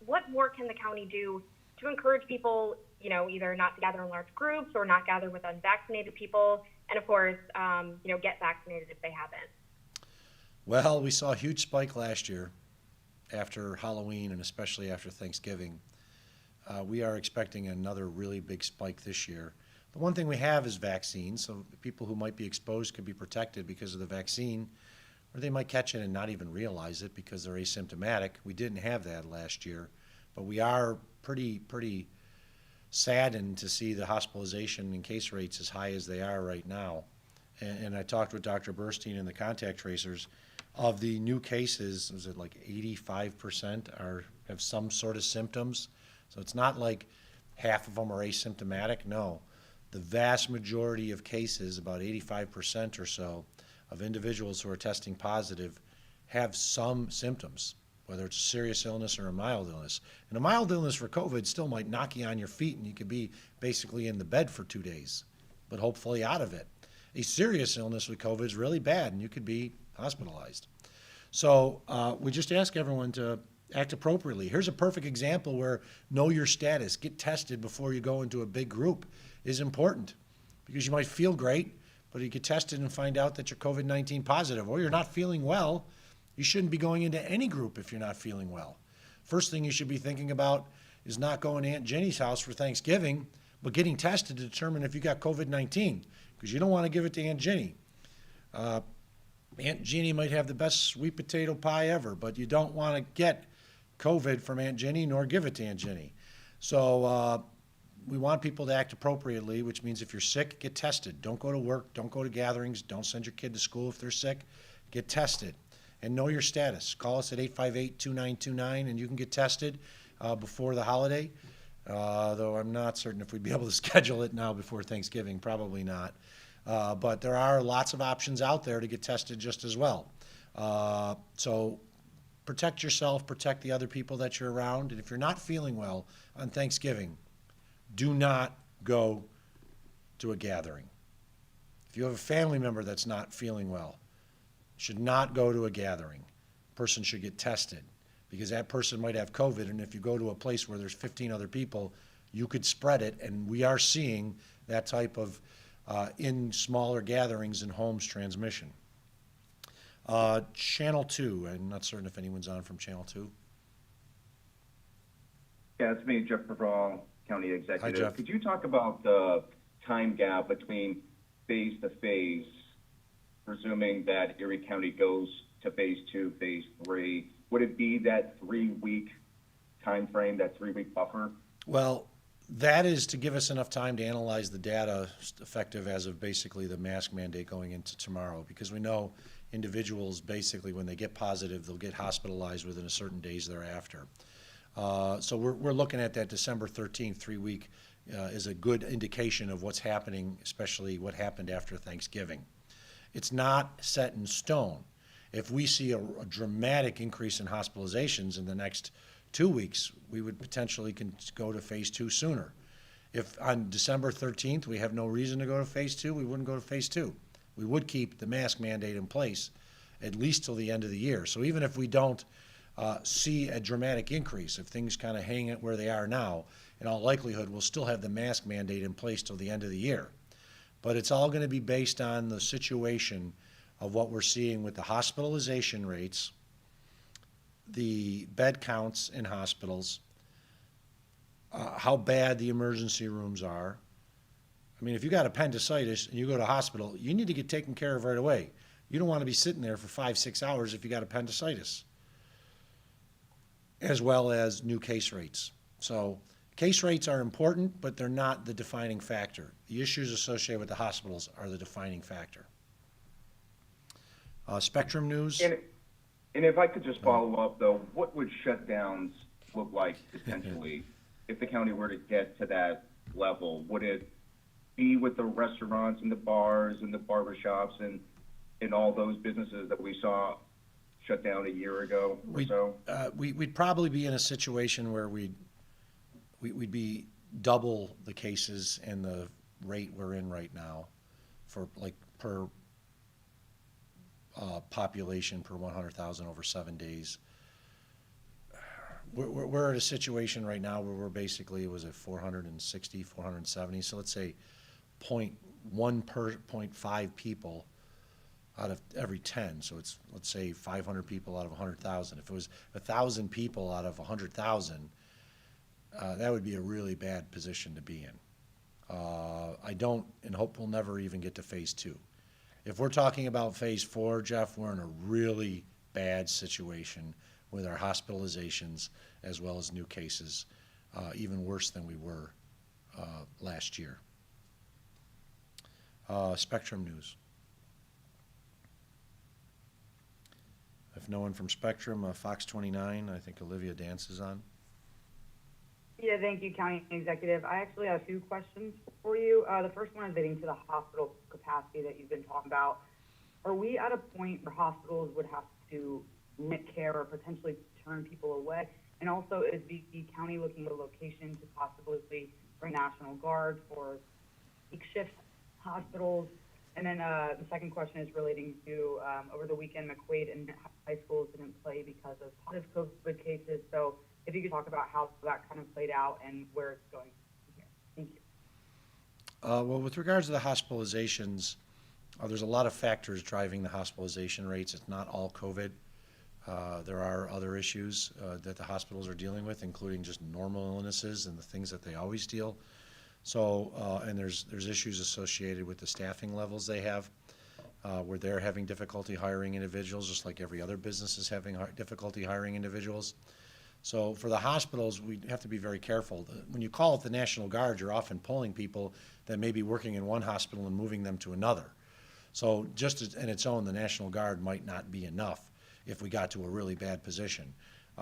What more can the county do to encourage people, either not to gather in large groups or not gather with unvaccinated people, and of course, get vaccinated if they haven't?
Well, we saw a huge spike last year after Halloween and especially after Thanksgiving. We are expecting another really big spike this year. The one thing we have is vaccines, so people who might be exposed could be protected because of the vaccine, or they might catch it and not even realize it because they're asymptomatic. We didn't have that last year, but we are pretty saddened to see the hospitalization and case rates as high as they are right now. And I talked with Dr. Burstein and the contact tracers. Of the new cases, was it like 85% have some sort of symptoms? So it's not like half of them are asymptomatic. No, the vast majority of cases, about 85% or so, of individuals who are testing positive have some symptoms, whether it's a serious illness or a mild illness. And a mild illness for COVID still might knock you on your feet and you could be basically in the bed for 2 days, but hopefully out of it. A serious illness with COVID is really bad and you could be hospitalized. So we just ask everyone to act appropriately. Here's a perfect example where know your status, get tested before you go into a big group is important, because you might feel great, but you get tested and find out that you're COVID-19 positive, or you're not feeling well. You shouldn't be going into any group if you're not feeling well. First thing you should be thinking about is not going to Aunt Jenny's house for Thanksgiving, but getting tested to determine if you got COVID-19, because you don't want to give it to Aunt Jenny. Aunt Jenny might have the best sweet potato pie ever, but you don't want to get COVID from Aunt Jenny nor give it to Aunt Jenny. So we want people to act appropriately, which means if you're sick, get tested. Don't go to work, don't go to gatherings, don't send your kid to school if they're sick. Get tested and know your status. Call us at 858-2929 and you can get tested before the holiday, though I'm not certain if we'd be able to schedule it now before Thanksgiving, probably not. But there are lots of options out there to get tested just as well. So protect yourself, protect the other people that you're around, and if you're not feeling well on Thanksgiving, do not go to a gathering. If you have a family member that's not feeling well, should not go to a gathering. Person should get tested, because that person might have COVID, and if you go to a place where there's 15 other people, you could spread it, and we are seeing that type of in smaller gatherings and homes transmission. Channel 2, I'm not certain if anyone's on from Channel 2.
Yeah, it's me, Jeff Perrault, County Executive.
Hi, Jeff.
Could you talk about the time gap between phase to phase, presuming that Erie County goes to phase 2, phase 3? Would it be that 3-week time frame, that 3-week buffer?
Well, that is to give us enough time to analyze the data effective as of basically the mask mandate going into tomorrow, because we know individuals basically when they get positive, they'll get hospitalized within a certain days thereafter. So we're looking at that December 13th 3-week is a good indication of what's happening, especially what happened after Thanksgiving. It's not set in stone. If we see a dramatic increase in hospitalizations in the next 2 weeks, we would potentially go to phase 2 sooner. If on December 13th we have no reason to go to phase 2, we wouldn't go to phase 2. We would keep the mask mandate in place at least till the end of the year. So even if we don't see a dramatic increase, if things kind of hang at where they are now, in all likelihood, we'll still have the mask mandate in place till the end of the year. But it's all going to be based on the situation of what we're seeing with the hospitalization rates, the bed counts in hospitals, how bad the emergency rooms are. I mean, if you got appendicitis and you go to hospital, you need to get taken care of right away. You don't want to be sitting there for 5-6 hours if you got appendicitis, as well as new case rates. So case rates are important, but they're not the defining factor. The issues associated with the hospitals are the defining factor. Spectrum News.
And if I could just follow up, though, what would shutdowns look like potentially if the county were to get to that level? Would it be with the restaurants and the bars and the barbershops and all those businesses that we saw shut down a year ago or so?
We'd probably be in a situation where we'd be double the cases and the rate we're in right now for like per population per 100,000 over 7 days. We're at a situation right now where we're basically, was it 460, 470? So let's say 0.1 per 0.5 people out of every 10. So it's, let's say 500 people out of 100,000. If it was 1,000 people out of 100,000, that would be a really bad position to be in. I don't, and hope we'll never even get to phase 2. If we're talking about phase 4, Jeff, we're in a really bad situation with our hospitalizations as well as new cases, even worse than we were last year. Spectrum News. If no one from Spectrum, Fox 29, I think Olivia Dance is on.
Yeah, thank you, County Executive. I actually have 2 questions for you. The first one is relating to the hospital capacity that you've been talking about. Are we at a point where hospitals would have to limit care or potentially turn people away? And also, is the county looking at a location to possibly bring National Guard for makeshift hospitals? And then the second question is relating to, over the weekend, McQuaid and high schools didn't play because of positive COVID cases. So if you could talk about how that kind of played out and where it's going from here. Thank you.
Well, with regards to the hospitalizations, there's a lot of factors driving the hospitalization rates. It's not all COVID. There are other issues that the hospitals are dealing with, including just normal illnesses and the things that they always deal. So, and there's issues associated with the staffing levels they have, where they're having difficulty hiring individuals, just like every other business is having difficulty hiring individuals. So for the hospitals, we have to be very careful. When you call it the National Guard, you're often pulling people that may be working in one hospital and moving them to another. So just in its own, the National Guard might not be enough if we got to a really bad position.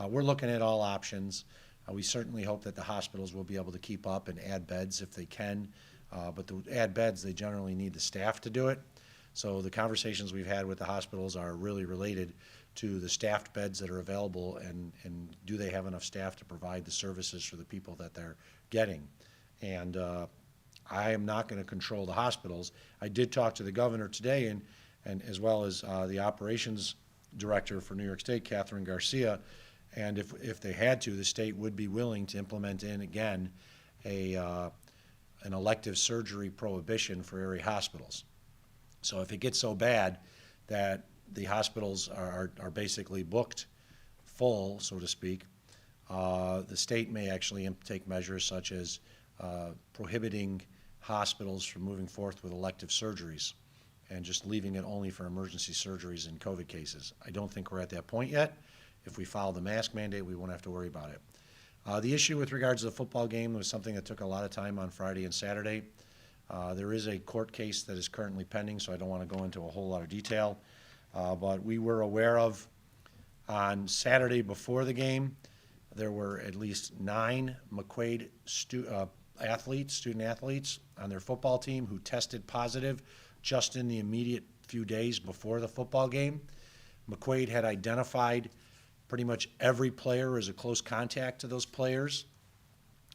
We're looking at all options. We certainly hope that the hospitals will be able to keep up and add beds if they can. But to add beds, they generally need the staff to do it. So the conversations we've had with the hospitals are really related to the staffed beds that are available and do they have enough staff to provide the services for the people that they're getting. And I am not going to control the hospitals. I did talk to the governor today and as well as the operations director for New York State, Catherine Garcia, and if they had to, the state would be willing to implement in again an elective surgery prohibition for Erie hospitals. So if it gets so bad that the hospitals are basically booked full, so to speak, the state may actually take measures such as prohibiting hospitals from moving forth with elective surgeries and just leaving it only for emergency surgeries in COVID cases. I don't think we're at that point yet. If we follow the mask mandate, we won't have to worry about it. The issue with regards to the football game was something that took a lot of time on Friday and Saturday. There is a court case that is currently pending, so I don't want to go into a whole lot of detail. But we were aware of, on Saturday before the game, there were at least 9 McQuaid student athletes on their football team who tested positive just in the immediate few days before the football game. McQuaid had identified pretty much every player as a close contact to those players.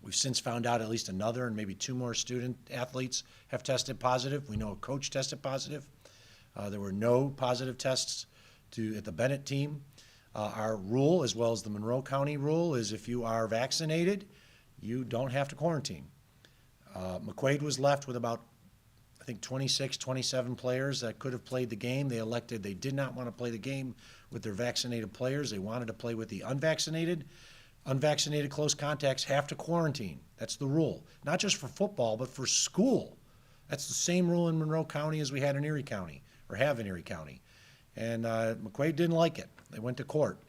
We've since found out at least another and maybe 2 more student athletes have tested positive. We know a coach tested positive. There were no positive tests at the Bennett team, our rule, as well as the Monroe County rule, is if you are vaccinated, you don't have to quarantine. McQuaid was left with about, I think, 26, 27 players that could have played the game. They elected they did not want to play the game with their vaccinated players. They wanted to play with the unvaccinated. Unvaccinated close contacts have to quarantine. That's the rule. Not just for football, but for school. That's the same rule in Monroe County as we had in Erie County, or have in Erie County. And McQuaid didn't like it. They went to court.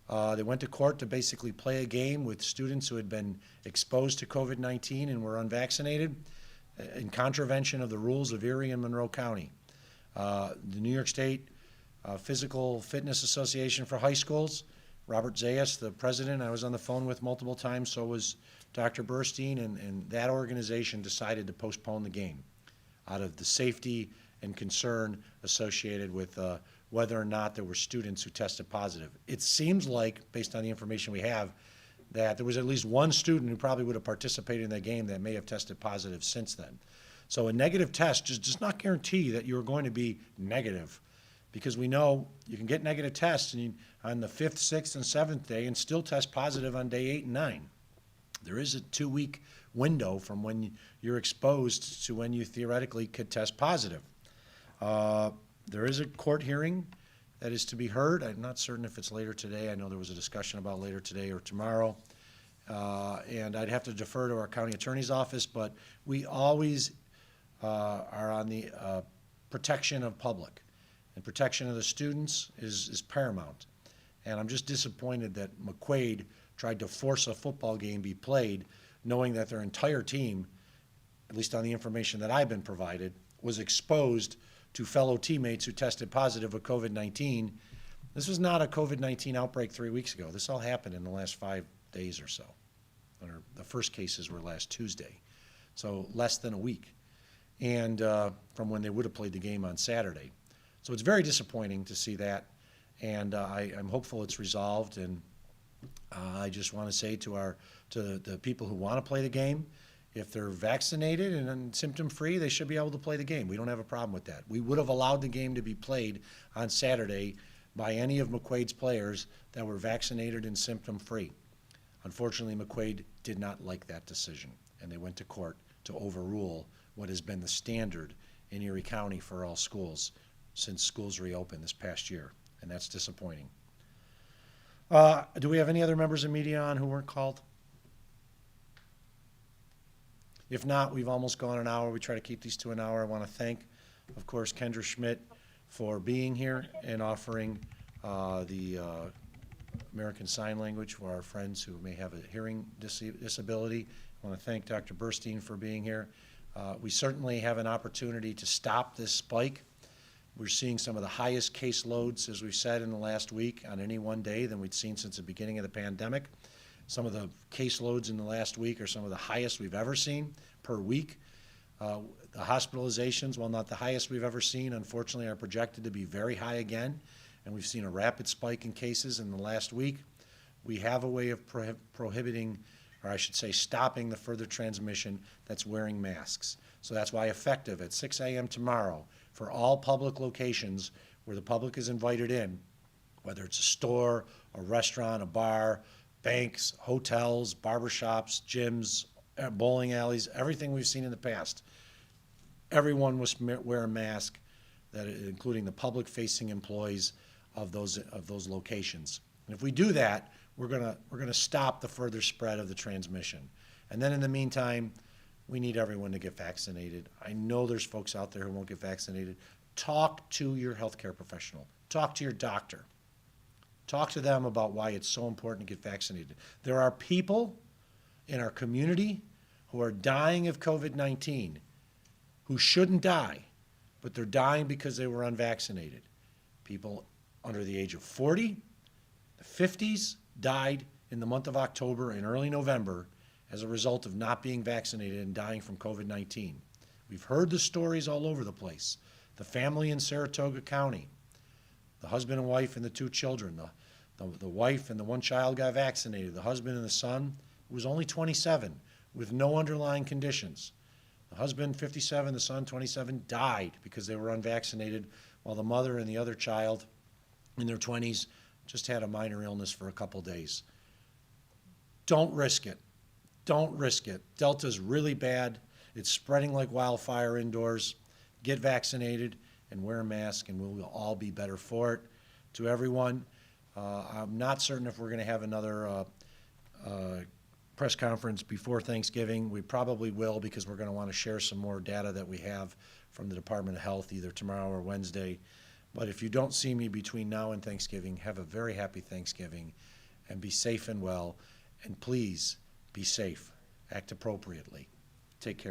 They went to court to basically play a game with students who had been exposed to COVID-19 and were unvaccinated in contravention of the rules of Erie and Monroe County. The New York State Physical Fitness Association for High Schools, Robert Zayas, the president, I was on the phone with multiple times, so was Dr. Burstein, and that organization decided to postpone the game out of the safety and concern associated with whether or not there were students who tested positive. It seems like, based on the information we have, that there was at least one student who probably would have participated in that game that may have tested positive since then. So a negative test does not guarantee that you're going to be negative, because we know you can get negative tests on the 5th, 6th, and 7th day and still test positive on day 8 and 9. There is a 2-week window from when you're exposed to when you theoretically could test positive. There is a court hearing that is to be heard. I'm not certain if it's later today. I know there was a discussion about later today or tomorrow. And I'd have to defer to our county attorney's office, but we always are on the protection of public. And protection of the students is paramount. And I'm just disappointed that McQuaid tried to force a football game be played, knowing that their entire team, at least on the information that I've been provided, was exposed to fellow teammates who tested positive with COVID-19. This was not a COVID-19 outbreak 3 weeks ago. This all happened in the last 5 days or so. The first cases were last Tuesday, so less than a week, and from when they would have played the game on Saturday. So it's very disappointing to see that, and I'm hopeful it's resolved. And I just want to say to the people who want to play the game, if they're vaccinated and symptom-free, they should be able to play the game. We don't have a problem with that. We would have allowed the game to be played on Saturday by any of McQuaid's players that were vaccinated and symptom-free. Unfortunately, McQuaid did not like that decision, and they went to court to overrule what has been the standard in Erie County for all schools since schools reopened this past year, and that's disappointing. Do we have any other members of media on who weren't called? If not, we've almost gone an hour. We try to keep these to an hour. I want to thank, of course, Kendra Schmidt for being here and offering the American Sign Language for our friends who may have a hearing disability. I want to thank Dr. Burstein for being here. We certainly have an opportunity to stop this spike. We're seeing some of the highest caseloads, as we've said, in the last week on any one day than we'd seen since the beginning of the pandemic. Some of the caseloads in the last week are some of the highest we've ever seen per week. The hospitalizations, while not the highest we've ever seen, unfortunately are projected to be very high again, and we've seen a rapid spike in cases in the last week. We have a way of prohibiting, or I should say stopping the further transmission, that's wearing masks. So that's why effective at 6 a.m. tomorrow for all public locations where the public is invited in, whether it's a store, a restaurant, a bar, banks, hotels, barbershops, gyms, bowling alleys, everything we've seen in the past. Everyone must wear a mask, including the public-facing employees of those locations. And if we do that, we're gonna stop the further spread of the transmission. And then in the meantime, we need everyone to get vaccinated. I know there's folks out there who won't get vaccinated. Talk to your healthcare professional. Talk to your doctor. Talk to them about why it's so important to get vaccinated. There are people in our community who are dying of COVID-19 who shouldn't die, but they're dying because they were unvaccinated. People under the age of 40, the 50s died in the month of October and early November as a result of not being vaccinated and dying from COVID-19. We've heard the stories all over the place. The family in Saratoga County, the husband and wife and the 2 children, the wife and the 1 child got vaccinated. The husband and the son was only 27 with no underlying conditions. The husband, 57, the son, 27, died because they were unvaccinated, while the mother and the other child in their 20s, just had a minor illness for a couple days. Don't risk it. Don't risk it. Delta's really bad. It's spreading like wildfire indoors. Get vaccinated and wear a mask, and we'll all be better for it. To everyone, I'm not certain if we're going to have another press conference before Thanksgiving. We probably will, because we're going to want to share some more data that we have from the Department of Health either tomorrow or Wednesday. But if you don't see me between now and Thanksgiving, have a very happy Thanksgiving and be safe and well. And please be safe. Act appropriately. Take care.